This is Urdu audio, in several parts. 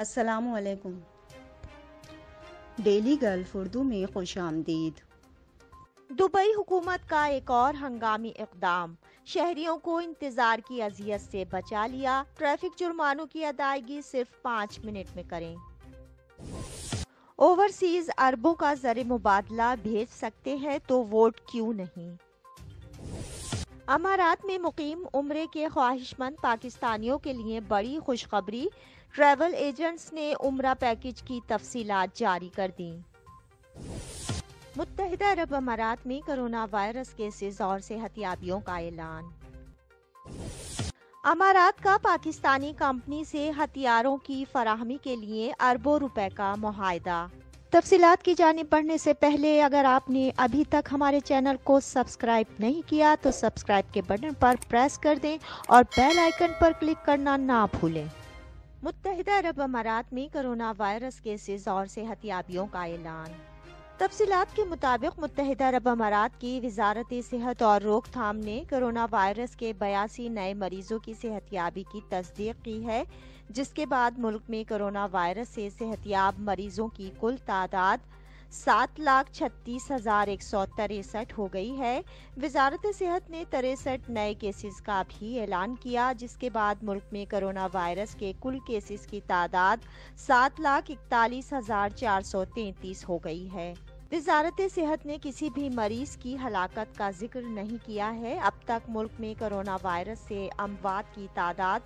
السلام علیکم۔ ڈیلی گلف اردو میں خوش آمدید۔ دبئی حکومت کا ایک اور ہنگامی اقدام، شہریوں کو انتظار کی اذیت سے بچا لیا، ٹریفک جرمانوں کی ادائیگی صرف 5 منٹ میں کریں۔ اوورسیز اربوں کا زر مبادلہ بھیج سکتے ہیں تو ووٹ کیوں نہیں؟ امارات میں مقیم عمرے کے خواہش مند پاکستانیوں کے لیے بڑی خوشخبری، ٹریول ایجنٹس نے عمرہ پیکج کی تفصیلات جاری کر دیں۔ متحدہ عرب امارات میں کرونا وائرس کیسز اور صحتیابیوں کا اعلان۔ امارات کا پاکستانی کمپنی سے ہتھیاروں کی فراہمی کے لیے اربوں روپے کا معاہدہ۔ تفصیلات کی جانب بڑھنے سے پہلے اگر آپ نے ابھی تک ہمارے چینل کو سبسکرائب نہیں کیا تو سبسکرائب کے بٹن پر پریس کر دیں اور بیل آئیکن پر کلک کرنا نہ بھولیں۔ متحدہ عرب امارات میں کرونا وائرس کیسز اور صحتیابیوں کا اعلان۔ تفصیلات کے مطابق متحدہ عرب امارات کی وزارت صحت اور روک تھام نے کرونا وائرس کے 82 نئے مریضوں کی صحتیابی کی تصدیق کی ہے، جس کے بعد ملک میں کرونا وائرس سے صحتیاب مریضوں کی کل تعداد 7,36,163 ہو گئی ہے۔ وزارت صحت نے 63 نئے کیسز کا بھی اعلان کیا، جس کے بعد ملک میں کرونا وائرس کے کل کیسز کی تعداد 7,41,433 ہو گئی ہے۔ وزارت صحت نے کسی بھی مریض کی ہلاکت کا ذکر نہیں کیا ہے۔ اب تک ملک میں کرونا وائرس سے اموات کی تعداد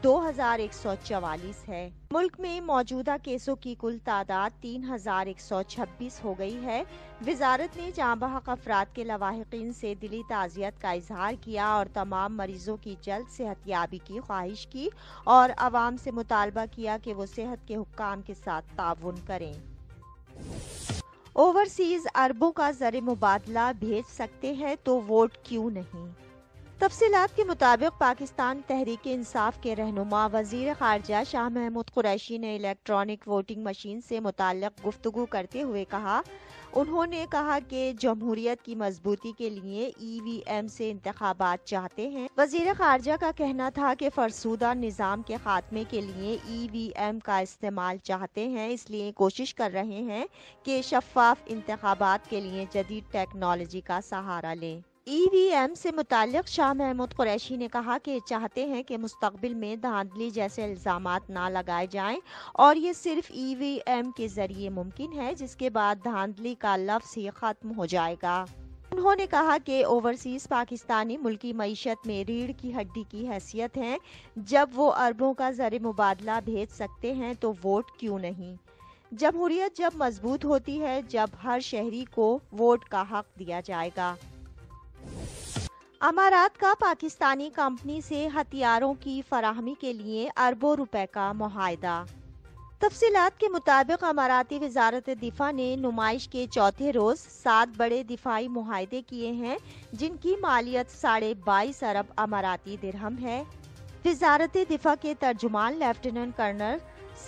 2,144 ہے۔ ملک میں موجودہ کیسوں کی کل تعداد 3,126 ہو گئی ہے۔ وزارت نے جاں بحق افراد کے لواحقین سے دلی تعزیت کا اظہار کیا اور تمام مریضوں کی جلد صحتیابی کی خواہش کی اور عوام سے مطالبہ کیا کہ وہ صحت کے حکام کے ساتھ تعاون کریں۔ اوورسیز اربوں کا زر مبادلہ بھیج سکتے ہیں تو ووٹ کیوں نہیں؟ تفصیلات کے مطابق پاکستان تحریک انصاف کے رہنما وزیر خارجہ شاہ محمود قریشی نے الیکٹرانک ووٹنگ مشین سے متعلق گفتگو کرتے ہوئے انہوں نے کہا کہ جمہوریت کی مضبوطی کے لیے ای وی ایم سے انتخابات چاہتے ہیں۔ وزیر خارجہ کا کہنا تھا کہ فرسودہ نظام کے خاتمے کے لیے ای وی ایم کا استعمال چاہتے ہیں، اس لیے کوشش کر رہے ہیں کہ شفاف انتخابات کے لیے جدید ٹیکنالوجی کا سہارا لیں۔ ای وی ایم سے متعلق شاہ محمود قریشی نے کہا کہ چاہتے ہیں کہ مستقبل میں دھاندلی جیسے الزامات نہ لگائے جائیں اور یہ صرف ای وی ایم کے ذریعے ممکن ہے، جس کے بعد دھاندلی کا لفظ ہی ختم ہو جائے گا۔ انہوں نے کہا کہ اوورسیز پاکستانی ملکی معیشت میں ریڑھ کی ہڈی کی حیثیت ہیں، جب وہ اربوں کا زر مبادلہ بھیج سکتے ہیں تو ووٹ کیوں نہیں؟ جمہوریت جب مضبوط ہوتی ہے جب ہر شہری کو ووٹ کا حق دیا جائے گا۔ امارات کا پاکستانی کمپنی سے ہتھیاروں کی فراہمی کے لیے اربوں روپے کا معاہدہ۔ تفصیلات کے مطابق اماراتی وزارت دفاع نے نمائش کے چوتھے روز 7 بڑے دفاعی معاہدے کیے ہیں، جن کی مالیت 22.5 ارب اماراتی درہم ہے۔ وزارت دفاع کے ترجمان لیفٹیننٹ کرنل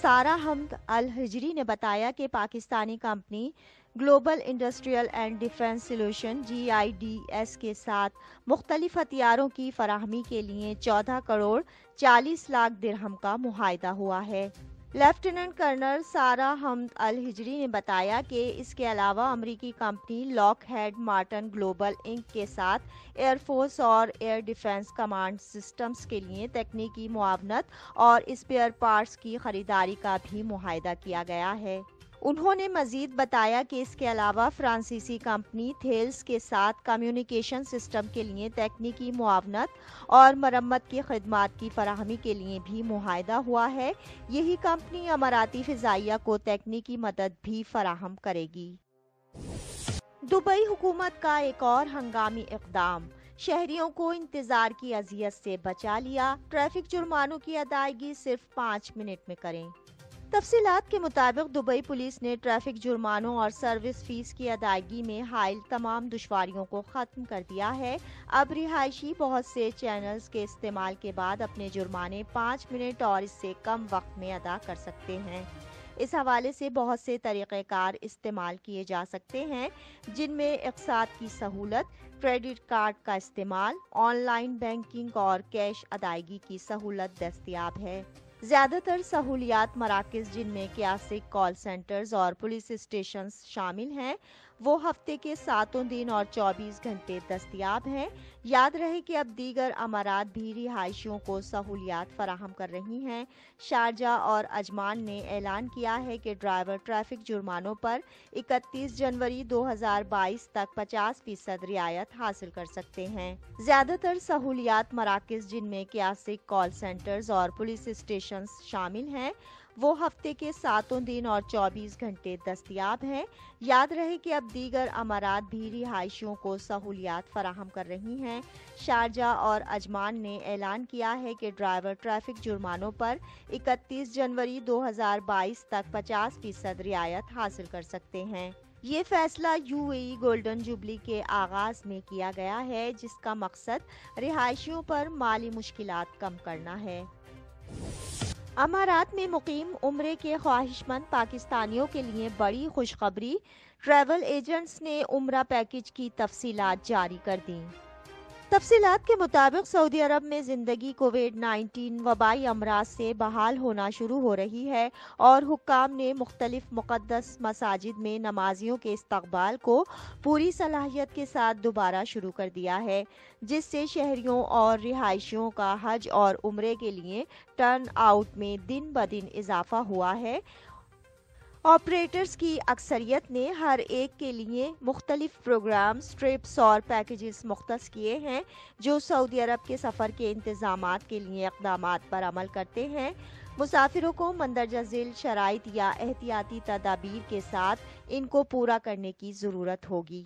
سارہ حمد الحجری نے بتایا کہ Pakistani company global industrial and defence solution GIDS کے ساتھ مختلف ہتھیاروں کی فراہمی کے لیے 14 کروڑ 40 لاکھ درہم کا معاہدہ ہوا ہے۔ لیفٹیننٹ کرنل سارہ حمد الحجری نے بتایا کہ اس کے علاوہ امریکی company Lockheed Martin Global Inc کے ساتھ ایئر فورس اور ایئر ڈیفنس کمانڈ سسٹمز کے لیے تکنیکی معاونت اور اسپیئر پارٹس کی خریداری کا بھی معاہدہ کیا گیا ہے۔ انہوں نے مزید بتایا کہ اس کے علاوہ فرانسیسی کمپنی تھیلس کے ساتھ کمیونیکیشن سسٹم کے لیے تکنیکی معاونت اور مرمت کی خدمات کی فراہمی کے لیے بھی معاہدہ ہوا ہے۔ یہی کمپنی اماراتی فضائیہ کو تکنیکی مدد بھی فراہم کرے گی۔ دبئی حکومت کا ایک اور ہنگامی اقدام، شہریوں کو انتظار کی اذیت سے بچا لیا، ٹریفک جرمانوں کی ادائیگی صرف 5 منٹ میں کریں۔ تفصیلات کے مطابق دبئی پولیس نے ٹریفک جرمانوں اور سروس فیس کی ادائیگی میں حائل تمام دشواریوں کو ختم کر دیا ہے۔ اب رہائشی بہت سے چینلز کے استعمال کے بعد اپنے جرمانے 5 منٹ اور اس سے کم وقت میں ادا کر سکتے ہیں۔ اس حوالے سے بہت سے طریقہ کار استعمال کیے جا سکتے ہیں، جن میں اقساط کی سہولت، کریڈٹ کارڈ کا استعمال، آن لائن بینکنگ اور کیش ادائیگی کی سہولت دستیاب ہے۔ زیادہ تر سہولیات مراکز جن میں کیاسک کال سینٹرز اور پولیس اسٹیشنز شامل ہیں وہ ہفتے کے 7 دن اور 24 گھنٹے دستیاب ہیں۔ یاد رہے کہ اب دیگر امارات بھی رہائشیوں کو سہولیات فراہم کر رہی ہیں۔ شارجہ اور عجمان نے اعلان کیا ہے کہ ڈرائیور ٹریفک جرمانوں پر 31 جنوری 2022 تک 50% رعایت حاصل کر سکتے ہیں۔ زیادہ تر سہولیات مراکز جن میں کیاسک کال سینٹرز اور پولیس اسٹیشنز شامل ہیں وہ ہفتے کے 7 دن اور 24 گھنٹے دستیاب ہیں۔ یاد رہے کہ اب دیگر امارات بھی رہائشیوں کو سہولیات فراہم کر رہی ہیں۔ شارجہ اور عجمان نے اعلان کیا ہے کہ ڈرائیور ٹریفک جرمانوں پر 31 جنوری 2022 تک 50% رعایت حاصل کر سکتے ہیں۔ یہ فیصلہ UAE گولڈن جوبلی کے آغاز میں کیا گیا ہے جس کا مقصد رہائشیوں پر مالی مشکلات کم کرنا ہے۔ امارات میں مقیم عمرے کے خواہش مند پاکستانیوں کے لیے بڑی خوشخبری، ٹریول ایجنٹس نے عمرہ پیکج کی تفصیلات جاری کر دیں۔ تفصیلات کے مطابق سعودی عرب میں زندگی کووڈ-19 وبائی امراض سے بحال ہونا شروع ہو رہی ہے اور حکام نے مختلف مقدس مساجد میں نمازیوں کے استقبال کو پوری صلاحیت کے ساتھ دوبارہ شروع کر دیا ہے، جس سے شہریوں اور رہائشیوں کا حج اور عمرے کے لیے ٹرن آؤٹ میں دن بدن اضافہ ہوا ہے۔ آپریٹرز کی اکثریت نے ہر ایک کے لیے مختلف پروگرامز، ٹرپس اور پیکیجز مختص کیے ہیں جو سعودی عرب کے سفر کے انتظامات کے لیے اقدامات پر عمل کرتے ہیں۔ مسافروں کو مندرجہ ذیل شرائط یا احتیاطی تدابیر کے ساتھ ان کو پورا کرنے کی ضرورت ہوگی۔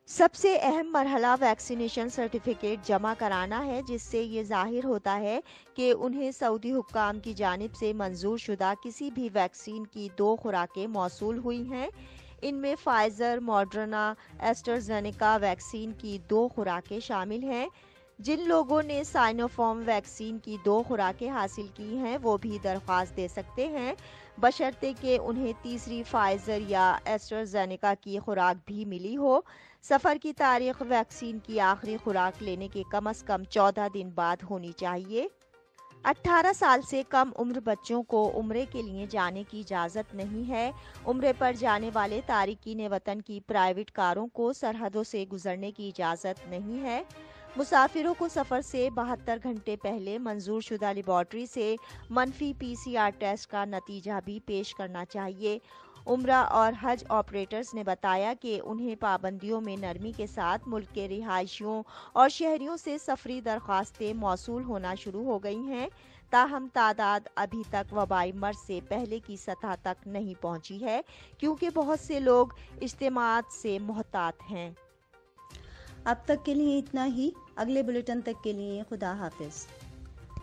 سب سے اہم مرحلہ ویکسینیشن سرٹیفکیٹ جمع کرانا ہے، جس سے یہ ظاہر ہوتا ہے کہ انہیں سعودی حکام کی جانب سے منظور شدہ کسی بھی ویکسین کی 2 خوراکیں موصول ہوئی ہیں۔ ان میں فائزر، ماڈرنا، ایسٹرازینیکا ویکسین کی 2 خوراکیں شامل ہیں۔ جن لوگوں نے سائنو فارم ویکسین کی 2 خوراکیں حاصل کی ہیں وہ بھی درخواست دے سکتے ہیں، بشرطے کہ انہیں تیسری فائزر یا ایسٹرازینیکا کی خوراک بھی ملی ہو۔ سفر کی تاریخ ویکسین کی آخری خوراک لینے کے کم از کم 14 دن بعد ہونی چاہیے۔ 18 سال سے کم عمر بچوں کو عمرے کے لیے جانے کی اجازت نہیں ہے۔ عمرے پر جانے والے تارکین وطن کی پرائیویٹ کاروں کو سرحدوں سے گزرنے کی اجازت نہیں ہے۔ مسافروں کو سفر سے 72 گھنٹے پہلے منظور شدہ لیبارٹری سے منفی PCR ٹیسٹ کا نتیجہ بھی پیش کرنا چاہیے۔ عمرہ اور حج آپریٹرز نے بتایا کہ انہیں پابندیوں میں نرمی کے ساتھ ملک کے رہائشیوں اور شہریوں سے سفری درخواستیں موصول ہونا شروع ہو گئی ہیں، تاہم تعداد ابھی تک وبائی مرض سے پہلے کی سطح تک نہیں پہنچی ہے کیونکہ بہت سے لوگ اجتماعات سے محتاط ہیں۔ اب تک کے لیے اتنا ہی۔ اگلے بلیٹن تک کے لیے خدا حافظ۔